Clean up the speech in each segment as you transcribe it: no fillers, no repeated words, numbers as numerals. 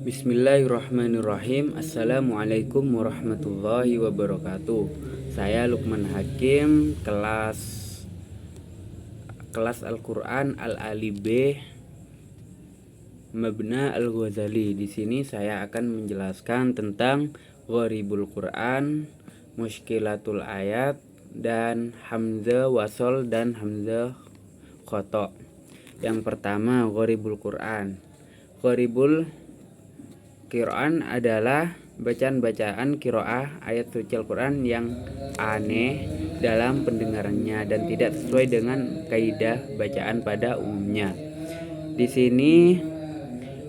Bismillahirrahmanirrahim. Assalamualaikum warahmatullahi wabarakatuh. Saya Lukman Hakim, kelas Al-Qur'an Al-Alif B Mabna Al-Ghazali. Di sini saya akan menjelaskan tentang Gharibul Quran, Mushkilatul Ayat, dan Hamzah Wasol dan Hamzah Khoto. Yang pertama, Gharibul Quran. Gharibul Quran adalah bacaan-bacaan qiraah ayat suci Al-Quran yang aneh dalam pendengarannya dan tidak sesuai dengan kaidah bacaan pada umumnya. Di sini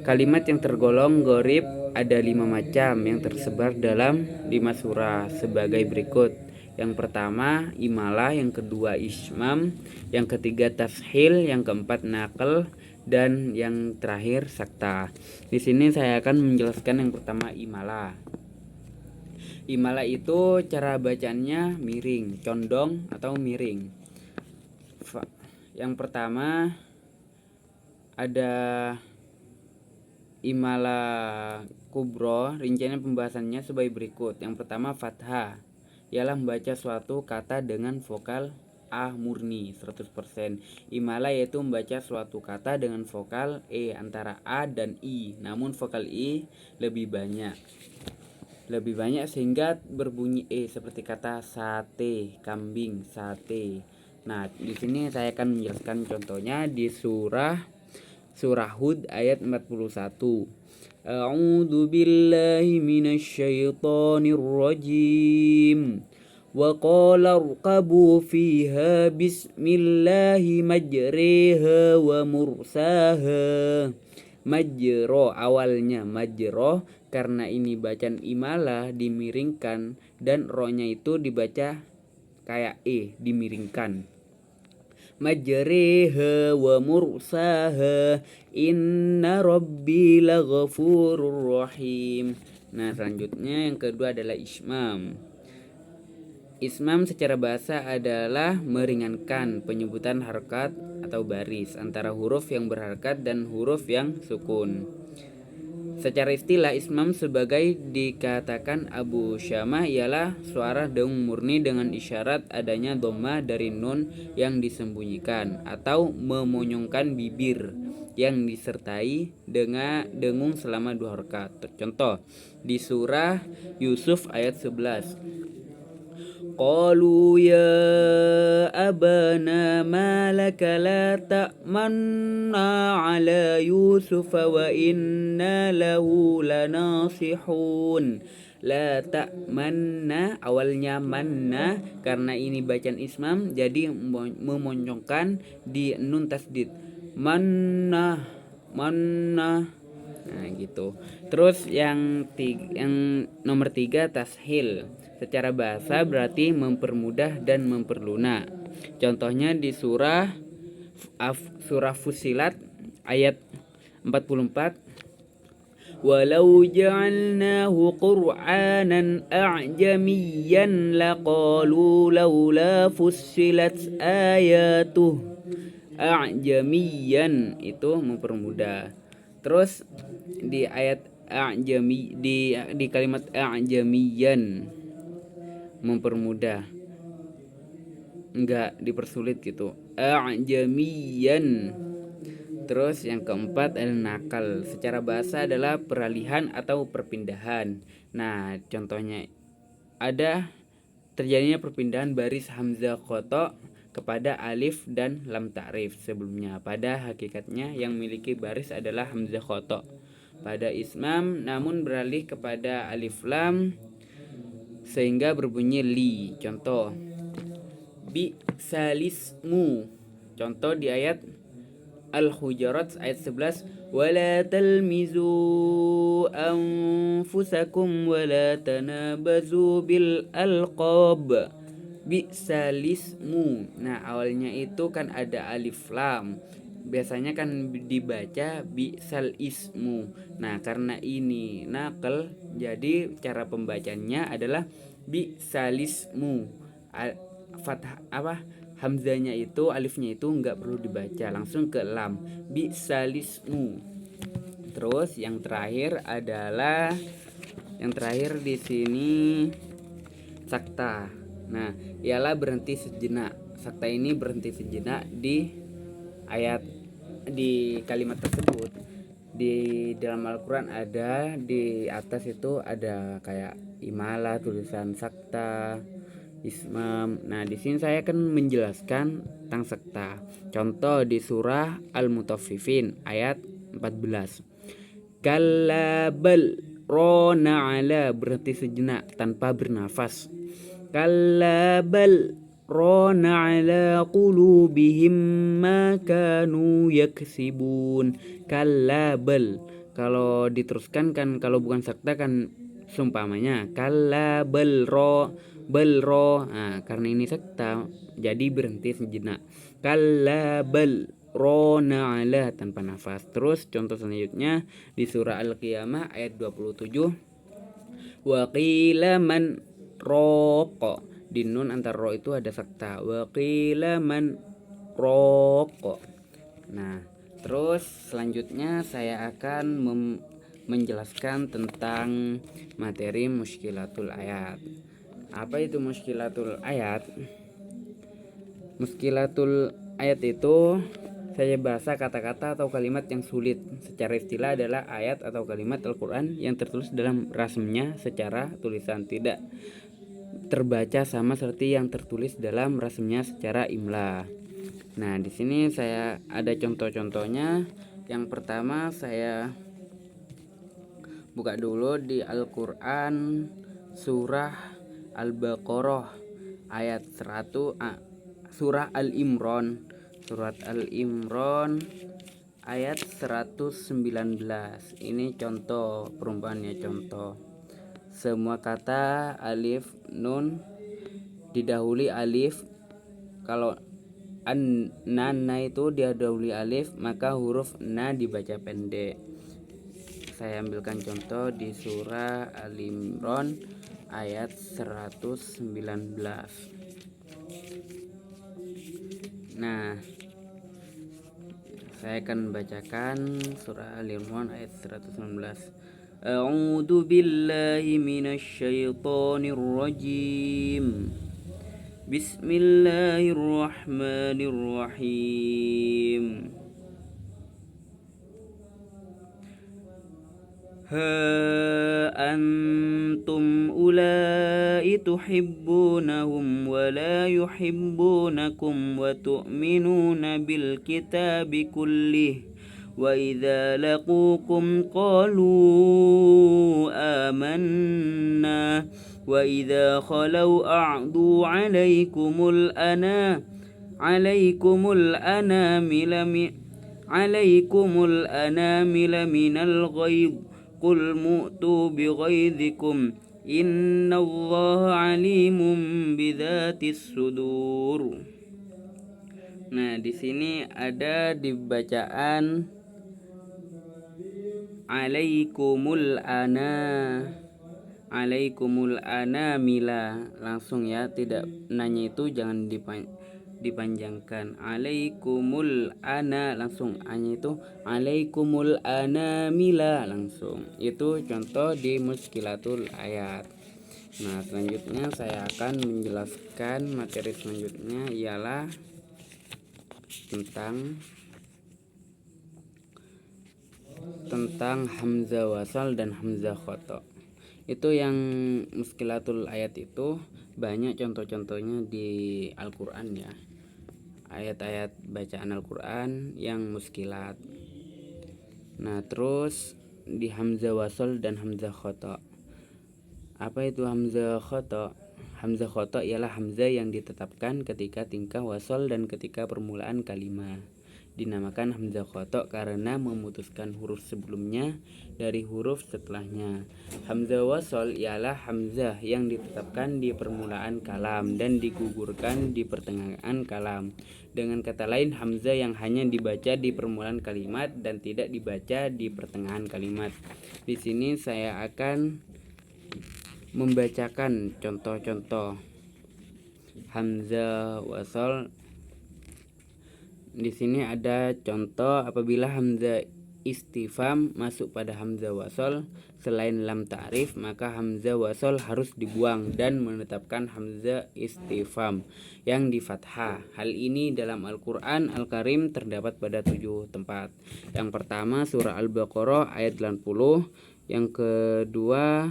kalimat yang tergolong gharib ada 5 macam yang tersebar dalam 5 surah sebagai berikut. Yang pertama imalah, yang kedua ismam, yang ketiga tashil, yang keempat naql, dan yang terakhir sakta. Di sini saya akan menjelaskan yang pertama imalah. Imalah itu cara bacanya miring, condong atau miring. Yang pertama ada imalah kubro, rincian pembahasannya sebagai berikut. Yang pertama fathah, ialah membaca suatu kata dengan vokal A murni 100%. Imalah yaitu membaca suatu kata dengan vokal E antara A dan I, namun vokal I lebih banyak sehingga berbunyi E, seperti kata sate, kambing, sate. Nah, di sini saya akan menjelaskan contohnya di surah Hud ayat 41. A'udzu billahi minasyaitonir rajim. Wa qala irkabu fiha bismillahi majriha wa mursaha. Majro, awalnya majro karena ini bacaan imalah dimiringkan dan rohnya itu dibaca kayak E, dimiringkan. Majriha wa mursaha inna rabbi laghafurur rahim. Nah, selanjutnya yang kedua adalah ismam. Ismam secara bahasa adalah meringankan penyebutan harokat atau baris antara huruf yang berharokat dan huruf yang sukun. Secara istilah ismam sebagai dikatakan Abu Syamah ialah suara dengung murni dengan isyarat adanya dhamma dari nun yang disembunyikan atau memonyongkan bibir yang disertai dengan dengung selama 2 harokat. Contoh di surah Yusuf ayat 11. Qalu ya abana ma laka la ta'manna ala Yusuf wa inna lahu lanasihun. La ta'manna, awalnya manna karena ini bacaan ismam jadi memonjongkan di nun tasdid. Manna. Nah, gitu. Terus yang nomor 3 tashil. Secara bahasa berarti mempermudah dan memperlunak. Contohnya di surah Fussilat ayat 44. Walau ja'alnahu qur'anan a'jamiyyan laqalu laula fussilat ayatuh. A'jamiyyan itu mempermudah. Terus di ayat a'jami, di kalimat a'jamiyyan mempermudah, enggak dipersulit gitu, a'jamiyyan. Terus yang keempat adalah nakal. Secara bahasa adalah peralihan atau perpindahan. Nah, contohnya ada terjadinya perpindahan baris hamzah khoto kepada alif dan lam ta'rif sebelumnya. Pada hakikatnya yang memiliki baris adalah hamzah khoto pada ismam, namun beralih kepada alif lam sehingga berbunyi li. Contoh bi salismu. Contoh di ayat Al-Hujurat ayat 11. Wala talmizu anfusakum wala tanabazu bil alqab. Bi salismu. Nah, awalnya itu kan ada alif lam. Biasanya kan dibaca bisal ismu. Nah, karena ini nakal, jadi cara pembacanya adalah bisalismu. Fathah hamzanya itu, alifnya itu enggak perlu dibaca, langsung ke lam. Bisalismu. Terus yang terakhir di sini sakta. Nah, ialah berhenti sejenak. Sakta ini berhenti sejenak di kalimat tersebut. Di dalam Al-Quran ada di atas itu ada kayak imala, tulisan sakta, ismam. Nah, di sini saya akan menjelaskan tentang sakta. Contoh di surah Al-Mutaffifin ayat 14. Kalla bal rona ala, berhenti sejenak tanpa bernafas. Kalla bal rona ala qulubihim ma kanu yaksibun. Kalla bal, kalau diteruskan kan, kalau bukan sakta kan seumpamanya kalla bal ro. Nah, karena ini sakta jadi berhenti sejenak. Kalla bal rona ala, tanpa nafas. Terus contoh selanjutnya di surah Al-Qiyamah ayat 27. Wa qila man roko, di nun antar ro itu ada sakta. Wa qila man roko. Nah, terus selanjutnya saya akan menjelaskan tentang materi muskilatul ayat. Apa itu muskilatul ayat? Muskilatul ayat itu saya bahasa kata-kata atau kalimat yang sulit. Secara istilah adalah ayat atau kalimat Al-Quran yang tertulis dalam rasmnya secara tulisan, tidak terbaca sama seperti yang tertulis dalam rasmnya secara imla. Nah, di sini saya ada contoh-contohnya. Yang pertama saya buka dulu di Al-Quran surah Al-Baqarah ayat 100, surah Al-Imran, surat Al-Imran ayat 119. Ini contoh perumpamannya. Contoh, semua kata alif nun didahului alif. Kalau nana itu didahului alif, maka huruf na dibaca pendek. Saya ambilkan contoh di surah Al-Imran ayat 119. Nah, saya akan bacakan surah Al-Imran ayat 119. A'udzu billahi minasyaitonir rajim. Bismillahirrahmanirrahim. Ha antum ulai tuhibbunahum wa la yuhibbunakum wa tu'minuna bil kitabi kullih wa idza laqukum qalu amanna wa idza khalau a'du alaikumul anamila minal ghaib qul mu'tu bi ghaidhikum innallaha alimun bidzatis sudur. Nah, di sini ada di bacaan alaikumul anamila, langsung ya, tidak nanya itu jangan dipanjangkan. Alaikumul ana, langsung anya itu alaikumul anamila, langsung. Itu contoh di muskilatul ayat. Nah, selanjutnya saya akan menjelaskan materi selanjutnya, ialah tentang hamzah wasal dan hamzah khoto. Itu yang muskilatul ayat itu banyak contoh-contohnya di Al-Quran ya, ayat-ayat bacaan Al-Quran yang muskilat. Nah, terus di hamzah wasal dan hamzah khoto. Apa itu hamzah khoto? Hamzah khoto ialah hamzah yang ditetapkan ketika tingkah wasal dan ketika permulaan kalimat. Dinamakan hamzah khoto karena memutuskan huruf sebelumnya dari huruf setelahnya. Hamzah wasal ialah hamzah yang ditetapkan di permulaan kalam dan digugurkan di pertengahan kalam. Dengan kata lain, hamzah yang hanya dibaca di permulaan kalimat dan tidak dibaca di pertengahan kalimat. Di sini saya akan membacakan contoh-contoh hamzah wasal. Di sini ada contoh apabila hamzah istifham masuk pada hamzah wasol selain lam ta'rif, maka hamzah wasol harus dibuang dan menetapkan hamzah istifham yang di fathah. Hal ini dalam Al-Qur'an Al-Karim terdapat pada 7 tempat. Yang pertama surah Al-Baqarah ayat 80, yang kedua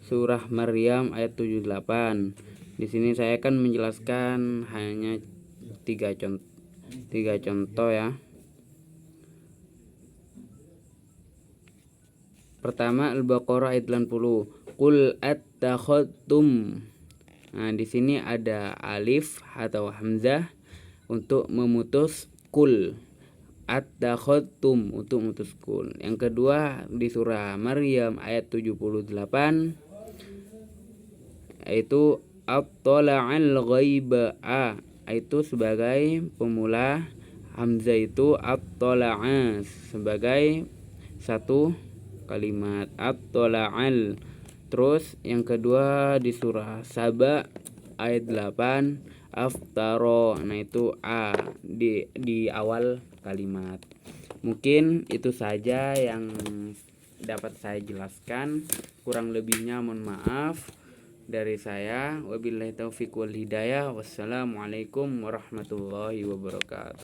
surah Maryam ayat 78. Di sini saya akan menjelaskan hanya 3 contoh ya. Pertama Al-Baqarah ayat 80. Qul attakhadtum. Nah, di sini ada alif atau hamzah untuk memutus kul. Attakhadtum untuk memutus kul. Yang kedua di surah Maryam ayat 78 yaitu at-tala'al ghaiba, itu sebagai pemula, hamzah itu at-tala'a sebagai satu kalimat at-tala'al. Terus yang kedua di surah Saba ayat 8 aftaro, nah itu di awal kalimat. Mungkin itu saja yang dapat saya jelaskan, kurang lebihnya mohon maaf dari saya. Wabillahi taufiq wal hidayah. Wassalamualaikum warahmatullahi wabarakatuh.